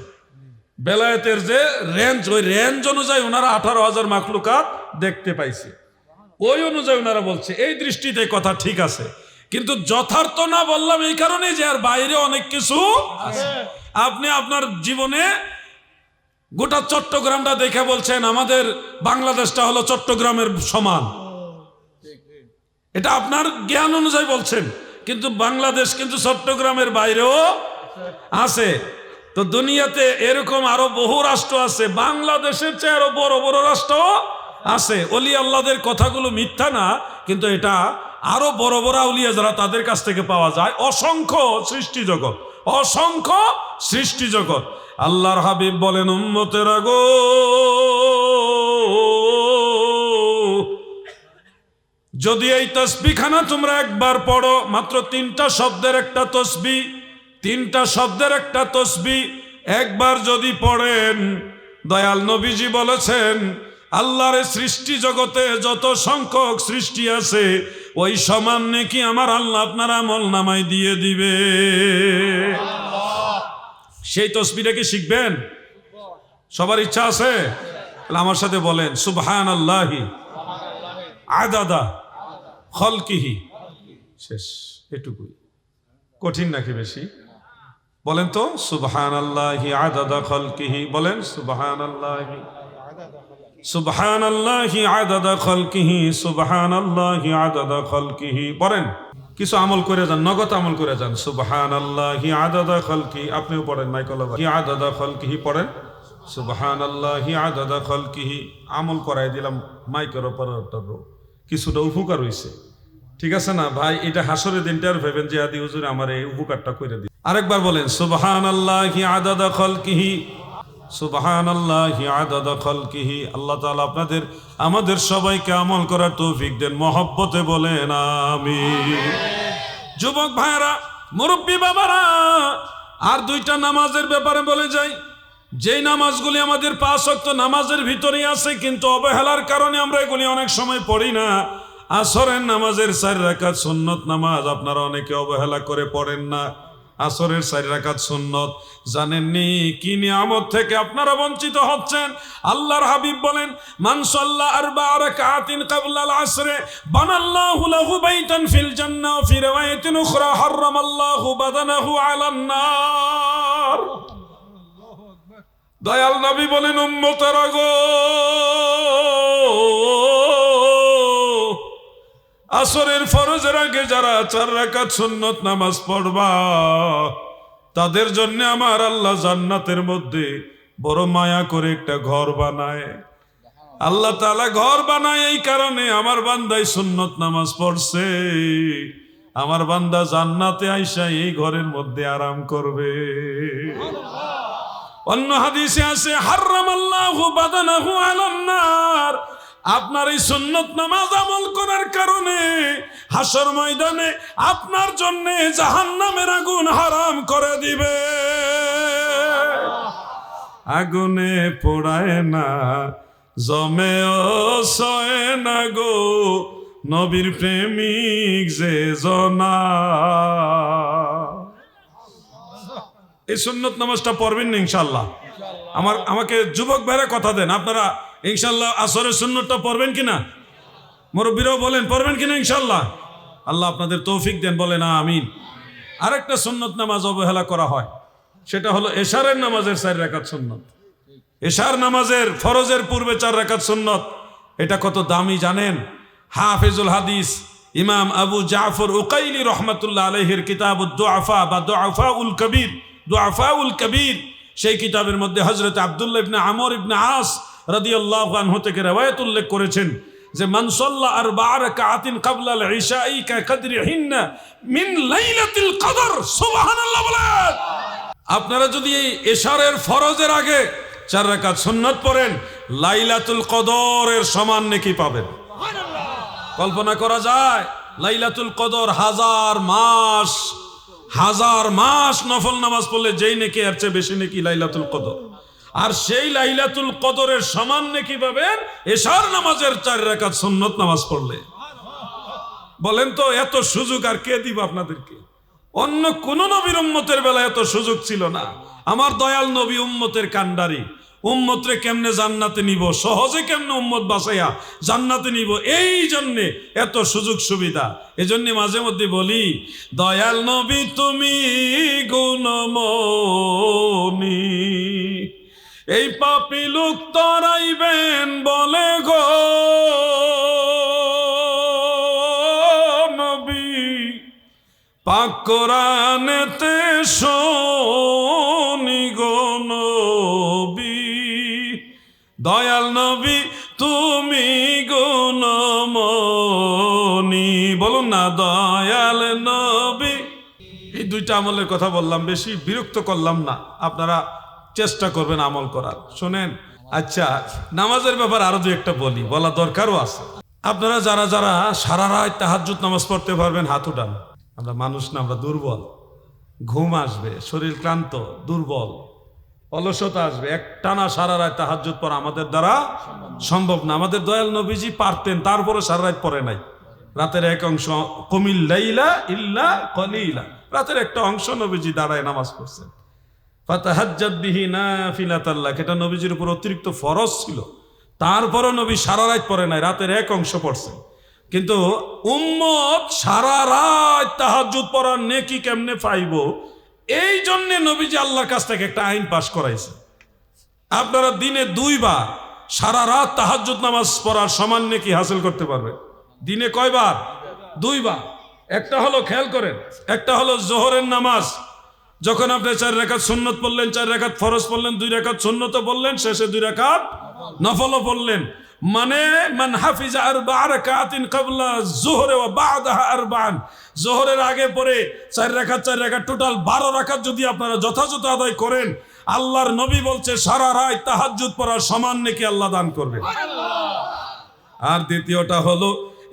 বেলায়েতের যে রেঞ্জ, ওই রেঞ্জ অনুযায়ী ওনারা 18,000 মাখলুকাত দেখতে পাইছে। ওই অনুযায়ী ওনারা বলছে। এই দৃষ্টিতে কথা ঠিক আছে, কিন্তু যথার্থ না বললাম এই কারণে যে আর বাইরে অনেক কিছু আছে। আপনি আপনার জীবনে গোটা চট্টগ্রামটা দেখে বলছেন আমাদের বাংলাদেশটা হলো চট্টগ্রামের সমান, এটা আপনার জ্ঞান অনুযায়ী বলছেন, কিন্তু বাংলাদেশ কিন্তু চট্টগ্রামের বাইরেও আছে। তো দুনিয়াতে এরকম আরো বহু রাষ্ট্র আছে, বাংলাদেশের চেয়ে আরো বড় বড় রাষ্ট্র আছে। অলি আল্লাহদের কথাগুলো মিথ্যা না, কিন্তু এটা আরো বড় বড় আউলিয়া যারা তাদের কাছ থেকে পাওয়া যায়। অসংখ্য সৃষ্টি জগৎ, অসংখ্য সৃষ্টি জগৎ। আল্লাহর হাবিব বলেন, উম্মতেরা গো, যদি এই তসবিখানা তোমরা একবার পড়ো, মাত্র 3টা শব্দের একটা তসবি, 3টা শব্দের একটা তসবি একবার যদি পড়েন, দয়াল নবীজি বলেছেন আল্লাহর সৃষ্টি জগতে যত সংখ্যক সৃষ্টি আছে ওই সমান নেকি আমার আল্লাহ আপনার আমল নামায় দিয়ে দিবে। সেই তসবিটা কি শিখবেন? সবার ইচ্ছা আছে? আমার সাথে বলেন, সুবহানাল্লাহি আদাদা খলকিহি। শেষ, এটুকুই। কঠিন নাকি বেশি? বলেন তো, সুবহানাল্লাহি আদাদা খলকিহি। বলেন সুবহানাল্লাহি, সুবহানাল্লাহি আদাদা খলকিহি, সুবহানাল্লাহি আদাদা খলকিহি। পড়েন, কিছু আমল করে যান, নগদ আমল করে যান। সুবহানাল্লাহি আদাদা খলকিহি। আপনিও পড়েন, মাইকলাহি আদাদা খলকিহি পড়েন। সুবহানাল্লাহি আদাদা খলকিহি। আমল করাই দিলাম, মাইকের অপারেটরও কিছুটা উপকার হইছে। ঠিক আছে না ভাই? এটা হাসরের দিনটার ভেবেন যে আদি হুজুর আমার এই উপকারটা করে দিন। আরেকবার বলেন, সুবহানাল্লাহি আদাদা খলকিহি, সুবহানাল্লাহি আদাদা খলকিহি। আল্লাহ তাআলা আপনাদের আমাদের সবাইকে আমল করার তৌফিক দেন, মহব্বতে বলেন আমিন। যুবক ভাইরা, মুরব্বী বাবারা, আর 2টা নামাজের ব্যাপারে বলে যাই। যেই নামাজগুলি আমাদের 5 ওয়াক্ত নামাজের ভিতরেই আছে, কিন্তু অবহেলার কারণে আমরা এগুলি অনেক সময় পড়ি না। আসরের নামাজের 4 রাকাত সুন্নত নামাজ আপনারা অনেকে অবহেলা করে পড়েন না। আসরের 4 রাকাত সুন্নত জানেননি কি নিয়ামত থেকে আপনারা বঞ্চিত হচ্ছেন। আল্লাহর হাবিব বলেন, মান সাল্লা 4 রাকাতিন ক্বাবলাল আসরে বানাল্লাহু লাহু বাইতান ফিল জান্নাহ ওয়া ফি riwayatin উখরা হারামাল্লাহু বাদানাহু আলান নার। দয়াল নবী বলেন, উম্মতেরা গো, আসরের ফরজের আগে যারা 4 রাকাত সুন্নত নামাজ পড়বা তাদের জন্য আমার আল্লাহ জান্নাতের মধ্যে বড় মায়া করে একটা ঘর বানায়। আল্লাহ তাআলা ঘর বানায় এই কারণে, আমার বান্দাই সুন্নত নামাজ পড়ছে, আমার বান্দা জান্নাতে আইসা এই ঘরের মধ্যে আরাম করবে। অন্য হাদিসে আছে, হারামাল্লাহু বাদানাহু আলান নার। আপনার এই সুন্নত নামাজ আমল করার কারণে হাসর ময়দানে আপনার জন্য জাহান্নামের আগুন হারাম করে দিবে। আগুনে পোড়ায় না, জমেও সয় না গো, নবীর প্রেমিক যে জনা। এই সুন্নত নামাজটা পড়বেন না ইনশাআল্লাহ। আমাকে যুবক ভাইরা কথা দেন, আপনারা ইনশাআল্লাহ আসরের সুন্নতটা পড়বেন কিনা? মুরব্বীরাও বলেন, পড়বেন কিনা ইনশাআল্লাহ? আল্লাহ আপনাদের তৌফিক দেন, বলেন আমিন। আরেকটা সুন্নত নামাজ অবহেলা করা হয়, সেটা হলো এশারের নামাজের 4 রাকাত সুন্নত। এশার নামাজের ফরজের পূর্বে 4 রাকাত সুন্নত, এটা কত দামি জানেন? হাফিজুল হাদিস ইমাম আবু জাফর উকাইলি রহমাতুল্লাহ আলাইহির কিতাবুদ দুআফা বা দুআফাউল কবির, দুআফাউল কবির, সেই কিতাবের মধ্যে হযরত আব্দুল্লাহ ইবনে আমর ইবনে আস রাদিয়াল্লাহু আনহু থেকে রওয়ায়াত উল্লেখ করেছেন যে মান সাল্লা 4 রাকাতিন ক্বাবলা আল ইশাই কা কদরিহিন্না মিন লাইলাতিল কদর। সুবহানাল্লাহ বলেন। আপনারা যদি এই এশারের ফরজের আগে 4 রাকাত সুন্নাত পড়েন, লাইলাতুল কদরের সমান নেকি পাবেন। কল্পনা করা যায়? লাইলাতুল কদর 1000 মাস নফল নামাজ পড়লে যেই নেকি, এর চেয়ে বেশি নেকি লাইলাতুল কদর। আর সেই লাইলাতুল কদরের সমান নেকি পাবেন এশার নামাজের 4 রাকাত সুন্নত নামাজ পড়লে। বলেন তো এত সুযোগ আর কে দিব আপনাদেরকে? অন্য কোন নবীর উম্মতের বেলা এত সুযোগ ছিল না। আমার দয়াল নবী উম্মতের কান্ডারি, উম্মতরে কেমনে জান্নাতে নিব, সহজে কেমনে উম্মত বাঁচাইয়া জান্নাতে নিব, এই জন্যে এত সুযোগ সুবিধা। এজন্য মাঝে মধ্যে বলি, দয়াল নবী তুমি গুণমণি, এই পাপী লোক তরাইবেন বলে গো নবী, পাক কোরআনেতে শুনি গো নবী, দয়াল নবী তুমি গুণমণি। বলুন না দয়াল নবী। এই দুইটা আমলের কথা বললাম, বেশি বিরক্ত করলাম না, আপনারা চেষ্টা করবেন আমল করার। শোনেন, আচ্ছা নামাজের ব্যাপার আরো দু একটা বলি, বলা দরকারও আছে। আপনারা যারা যারা সারা রাত তাহাজ্জুদ নামাজ পড়তে পারবেন হাত উঠান। আমরা মানুষ না, আমরা দুর্বল, ঘুম আসবে, শরীর ক্লান্ত, দুর্বল, অলসতা আসবে, একটানা সারা রাত তাহাজ্জুদ পড়া আমাদের দ্বারা সম্ভব না। আমাদের দয়াল নবীজি পারতেন, তারপরে সারা রাত পড়ে নাই। রাতের এক অংশ কুমিল লাইলা ইল্লা কলিলা, রাতের একটা অংশ নবীজি দাঁড়ায় নামাজ পড়ছেন। ফাতাহাজ্জাদ বিহি নাফিলাতাল লাক, এটা নবীজির উপর অতিরিক্ত ফরজ ছিল, তারপরও নবী সারা রাত পড়ে নাই, রাতের এক অংশ পড়ছেন। কিন্তু উম্মত সারা রাত তাহাজ্জুদ পড়ার নেকি কেমনে পাইবো, এই জন্যে নবীজি আল্লাহর কাছ থেকে একটা আইন পাশ করাইছে। আপনারা দিনে 2 বার সারা রাত তাহাজ্জুদ নামাজ পড়ার সমান নেকি হাসিল করতে পারবেন। দিনে কয়বার? 2 বার। একটা হলো, খেয়াল করেন, একটা হলো জোহরের নামাজ, যখন আপনি 4 রাকাত সুন্নত পড়লেন, 4 রাকাত ফরজ পড়লেন, 2 রাকাত সুন্নত পড়লেন, শেষে 2 রাকাত নফলও পড়লেন। মানে মান হাফিজা 4 রাকাতিন ক্বাবলা যুহর ওয়া বা'দাহা 4, জোহরের আগে পরে 4 রাকাত 4 রাকাত টোটাল 12 রাকাত যদি আপনারা যথাযথ আদায় করেন, আল্লাহর নবী বলছে সারা রাত তাহাজ্জুদ পড়ার সমান নেকি আল্লাহ দান করবেন। আর দ্বিতীয়টা হলো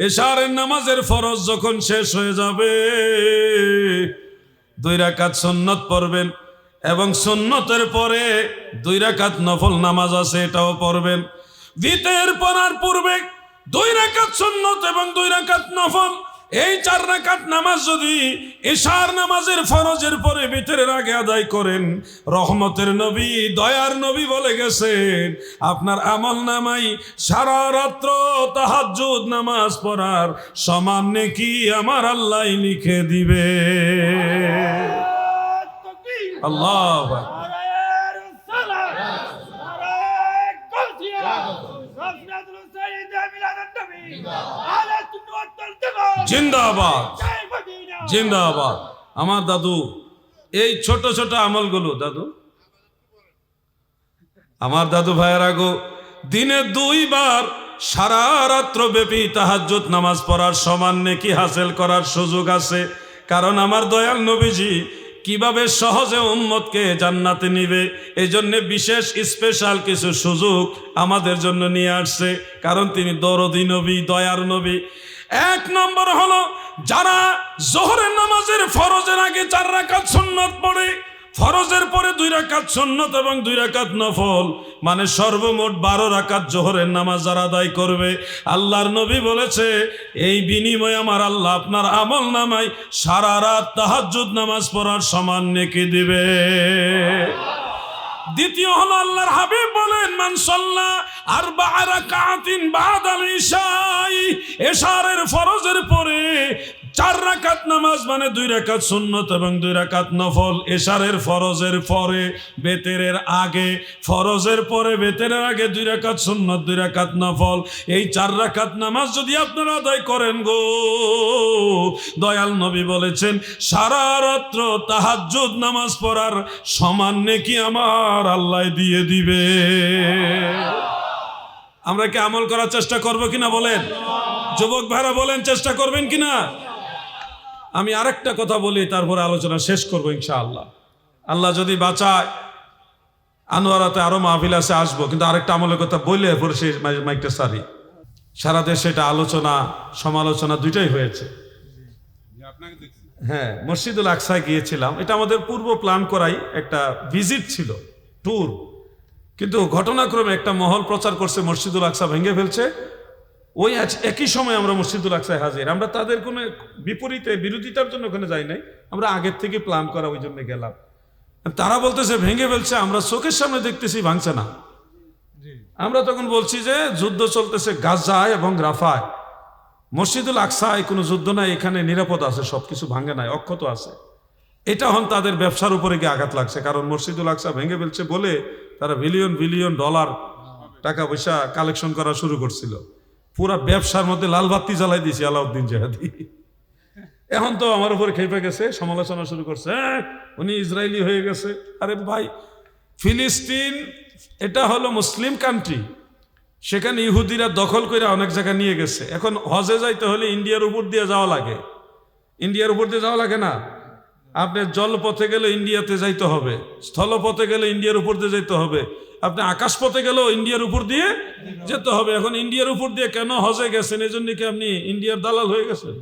এশারের নামাজের ফরজ যখন শেষ হয়ে যাবে, 2 রাকাত সুন্নত পড়বেন, এবং সুন্নতের পরে 2 রাকাত নফল নামাজ আছে, এটাও পড়বেন। ভিতর পড়ার পূর্বে 2 রাকাত সুন্নত এবং 2 রাকাত নফল, এই 4 রাকাত নামাজ যদি এশার নামাজের ফরজের পরে ভিতরের আগে আদায় করেন, রহমতের নবী দয়ার নবী বলে গেছেন আপনার আমল নামাই সারা রাত্র তাহাজ্জুদ নামাজ পড়ার সমান নেকি আমার আল্লাহ লিখে দিবে। আল্লাহু আকবার। জিন্দাবাদ জিন্দাবাদ। আমার দাদু এই ছোট ছোট আমলগুলো, দাদু আমার দাদু ভাইয়েরা গো, দিনে 2 বার সারা রাত্র ব্যাপী তাহাজ্জুদ নামাজ পড়ার সমান নেকি হাসিল করার সুযোগ আছে। কারণ আমার দয়াল নবীজি কিভাবে সহজে উম্মতকে জান্নাতে নিবে, এই জন্য বিশেষ স্পেশাল কিছু সুযোগ আমাদের জন্য নিয়ে আসছে। কারণ তিনি দরদি নবী, দয়ার নবী। 1 নম্বর হলো, যারা জোহরের নামাজের ফরজের আগে 4 রাকাত সুন্নত পড়ে, ফরজের পরে 2 রাকাত সুন্নত এবং 2 রাকাত নফল, মানে সর্বমোট 12 রাকাত জোহরের নামাজ যারা আদায় করবে, আল্লাহর নবী বলেছে এই বিনিময়ে আমার আল্লাহ আপনার আমল নামায় সারা রাত তাহাজ্জুদ নামাজ পড়ার সমান নেকি দিবে। দ্বিতীয় হলো, আল্লাহর হাবিব বলেন মান সাল্লা 4 রাকাতিন বাদাল ইশাই, এশারের ফরজের পরে 4 রাকাত নামাজ, মানে 2 রাকাত সুন্নত এবং 2 রাকাত নফল। এশারের ফরজের পরে বেতেরের আগে, ফরজের পরে বেতেরের আগে 2 রাকাত সুন্নত 2 রাকাত নফল, এই 4 রাকাত নামাজ যদি আপনারা আদায় করেন গো, দয়াল নবী বলেছেন সারা রাত্র তাহাজ্জুদ নামাজ পড়ার সমান নেকি আমার আল্লাহ দিয়ে দিবে। আমরা কি আমল করার চেষ্টা করব কিনা বলেন? যুবক ভাইরা বলেন, চেষ্টা করবেন কিনা? আমি আরেকটা কথা বলি, তারপরে আলোচনা শেষ করবো ইনশাআল্লাহ। আল্লাহ যদি বাঁচায়, আনোয়ারাতে আরো মাহফিল আছে, আসবো, কিন্তু আরেকটা আমলের কথা বললে পরে সেই মাইকটা সারি। সারা দেশে এটা আলোচনা সমালোচনা দুইটাই হয়েছে। হ্যাঁ, মসজিদুল আকসায় গিয়েছিলাম, এটা আমাদের পূর্ব প্ল্যান করাই একটা ভিজিট ছিল, ট্যুর। কিন্তু ঘটনাক্রমে একটা মহল প্রচার করছে মসজিদুল আকসা ভেঙে ফেলছে। ওই একই সময় আমরা মসজিদুল আকসায় হাজির। আমরা তাদের কোনো বিরোধিতার জন্য ওখানে যাই নাই, আমরা আগের থেকে প্ল্যান করা ওই জন্য গেলাম। তারা বলতেছে ভেঙে ফেলছে, আমরা চোখের সামনে দেখতেছি ভাঙছে না। আমরা তখন বলছি যে যুদ্ধ চলতেছে গাজায় এবং রাফায়, মসজিদুল আকসায় কোনো যুদ্ধ নাই, এখানে নিরাপদ আছে, সবকিছু ভাঙে নাই, অক্ষত আছে। এটা হন তাদের ব্যবসার উপরে গিয়ে আঘাত লাগছে, কারণ মসজিদুল আকসা ভেঙে ফেলছে বলে তারা বিলিয়ন বিলিয়ন ডলার টাকা পয়সা কালেকশন করা শুরু করছিল। পুরা ব্যবসার মধ্যে লাল বাতি জ্বালাই দিয়েছি আলাউদ্দিন জেহাদি। এখন তো আমার উপরে খেপে গেছে, সমালোচনা শুরু করছে, উনি ইসরায়েলি হয়ে গেছে। আরে ভাই, ফিলিস্তিন এটা হলো মুসলিম কান্ট্রি, সেখানে ইহুদিরা দখল করে অনেক জায়গা নিয়ে গেছে। এখন হজে যাইতে হলে ইন্ডিয়ার উপর দিয়ে যাওয়া লাগে, ইন্ডিয়ার উপর দিয়ে যাওয়া লাগে না। আপনি জলপথে গেলে ইন্ডিয়াতে যাইতে হবে, স্থলপথে গেলে ইন্ডিয়ার উপর দিয়ে যেতে হবে, আপনি আকাশপথে গেলেও ইন্ডিয়ার উপর দিয়ে যেতে হবে। এখন ইন্ডিয়ার উপর দিয়ে কেন হজে গেছেন, এই জন্য কি আপনি ইন্ডিয়ার দালাল হয়ে গেছেন?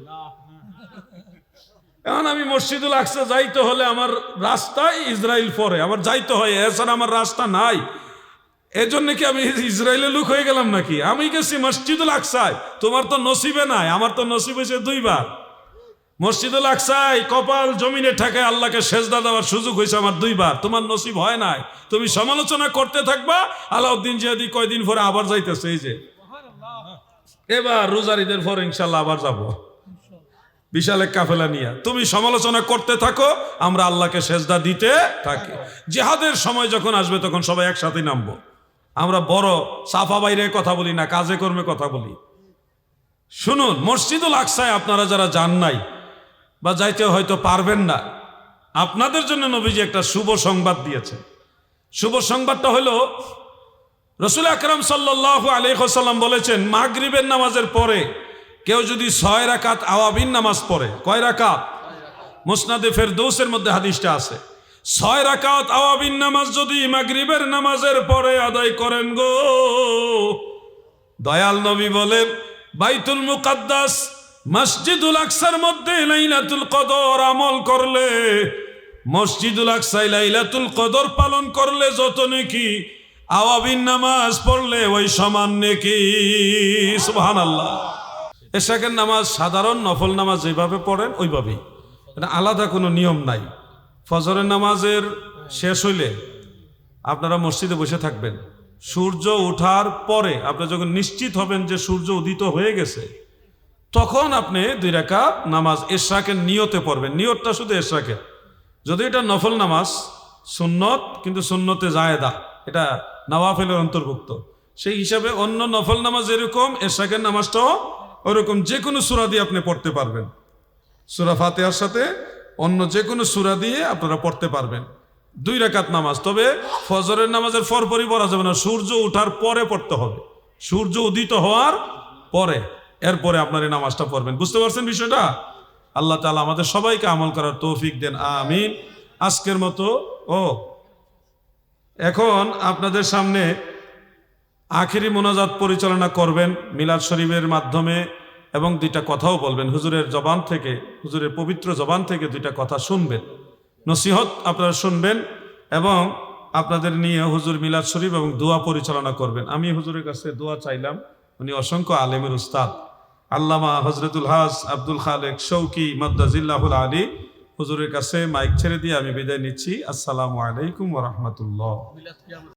এখন আমি মসজিদুল আকসা যাইতে হলে আমার রাস্তায় ইসরায়েল পরে আমার যাইতে হয়, এছাড়া আমার রাস্তা নাই। এজন্য কি আমি ইসরায়েলের লোক হয়ে গেলাম নাকি? আমি গেছি মসজিদুল আকসায়, তোমার তো নসিবে নাই, আমার তো নসিব হয়েছে 2 বার। মসজিদুল আকসায় কপাল জমিনে ঠেকায় আল্লাহকে সেজদা দেওয়ার সুযোগ হয়েছে আমার 2 বার, তোমার নসিব হয় নাই। তুমি সমালোচনা করতে থাকবা, আলাউদ্দিন জিহাদি কয়দিন পরে আবার যাইতেছে, এই যে এবার রোজার ঈদের পর ইনশাল্লাহ আবার যাব বিশাল এক কাফেলা নিয়ে। তুমি সমালোচনা করতে থাকো, আমরা আল্লাহকে সেজদা দিতে থাকি। জিহাদের সময় যখন আসবে তখন সবাই একসাথে নামবো। আমরা বড় সাফা বাইরে কথা বলি না, কাজে কর্মে কথা বলি। শুনুন, মসজিদুল আকসায় আপনারা যারা যান নাই বা যাইতে হয়তো পারবেন না, আপনাদের জন্য নবীজি একটা শুভ সংবাদ দিয়েছে। শুভ সংবাদটা হলো, রাসূল আকরাম সাল্লাল্লাহু আলাইহি ওয়াসাল্লাম বলেছেন, মাগরিবের নামাজের পরে কেউ যদি 6 রাকাত আওয়াবিন নামাজ পড়ে, কয় রাকাত? মুসনাদে ফেরদৌসের মধ্যে হাদিসটা আছে। 6 রাকাত আওয়াবিন নামাজ যদি মাগরিবের নামাজের পরে আদায় করেন গো, দয়াল নবী বলেন, বাইতুল মুকাদ্দাস মসজিদুল আকসার মধ্যে লাইলাতুল কদর আমল করলে, মসজিদুল আকসায় লাইলাতুল কদর পালন করলে যত নেকি, আওয়াবিন নামাজ পড়লে ওই সমান নেকি। সুবহানাল্লাহ। এশাকের নামাজ সাধারণ নফল নামাজ যেভাবে পড়েন ওইভাবেই, এটা আলাদা কোনো নিয়ম নাই। ফজরের নামাজের শেষ হইলে আপনারা মসজিদে বসে থাকবেন। সূর্য ওঠার পরে আপনি যখন নিশ্চিত হবেন যে সূর্য উদিত হয়ে গেছে, তখন আপনি 2 রাকাত নামাজ এশরাকের নিয়তে পড়বেন। নিয়তটা শুধু এশরাকের, যদি এটা নফল নামাজ সুন্নত, কিন্তু সুন্নতে জায়েদা, এটা নওয়াফিলের অন্তর্ভুক্ত। সেই হিসাবে অন্য নফল নামাজ যেরকম, এশরাকের নামাজটাও ওরকম যে কোনো সূরা দিয়ে আপনি পড়তে পারবেন। সূরা ফাতিহার সাথে অন্য যে কোনো সূরা দিয়ে আপনারা পড়তে পারবেন। 2 রাকাত নামাজ, তবে ফজরের নামাজের পরপরই পড়া যাবে না, সূর্য ওঠার পরে পড়তে হবে। সূর্য উদিত হওয়ার পরে, এরপরে আপনার এই নামাজটা পড়বেন। বুঝতে পারছেন বিষয়টা? আল্লাহ তাআলা আমাদের সবাইকে আমল করার তৌফিক দেন, আমিন। আজকের মতো এখন আপনাদের সামনে আখিরি মোনাজাত পরিচালনা করবেন মিলাদ শরীফের মাধ্যমে, এবং 2টা কথাও বলবেন হুজুরের জবান থেকে, হুজুরের পবিত্র জবান থেকে 2টা কথা শুনবেন, নসিহত আপনারা শুনবেন, এবং আপনাদের নিয়ে হুজুর মিলাদ শরীফ এবং দোয়া পরিচালনা করবেন। আমি হুজুরের কাছে দোয়া চাইলাম, উনি অসংখ্য আলেমের উস্তাদ আল্লামা হযরতুল হাজ আব্দুল খালেক শৌকি মাদ্দাজিল্লাহুল আলী, হুজুরের কাছে মাইক ছেড়ে দিয়ে আমি বিদায় নিচ্ছি। আসসালামু আলাইকুম ওয়া রাহমাতুল্লাহ।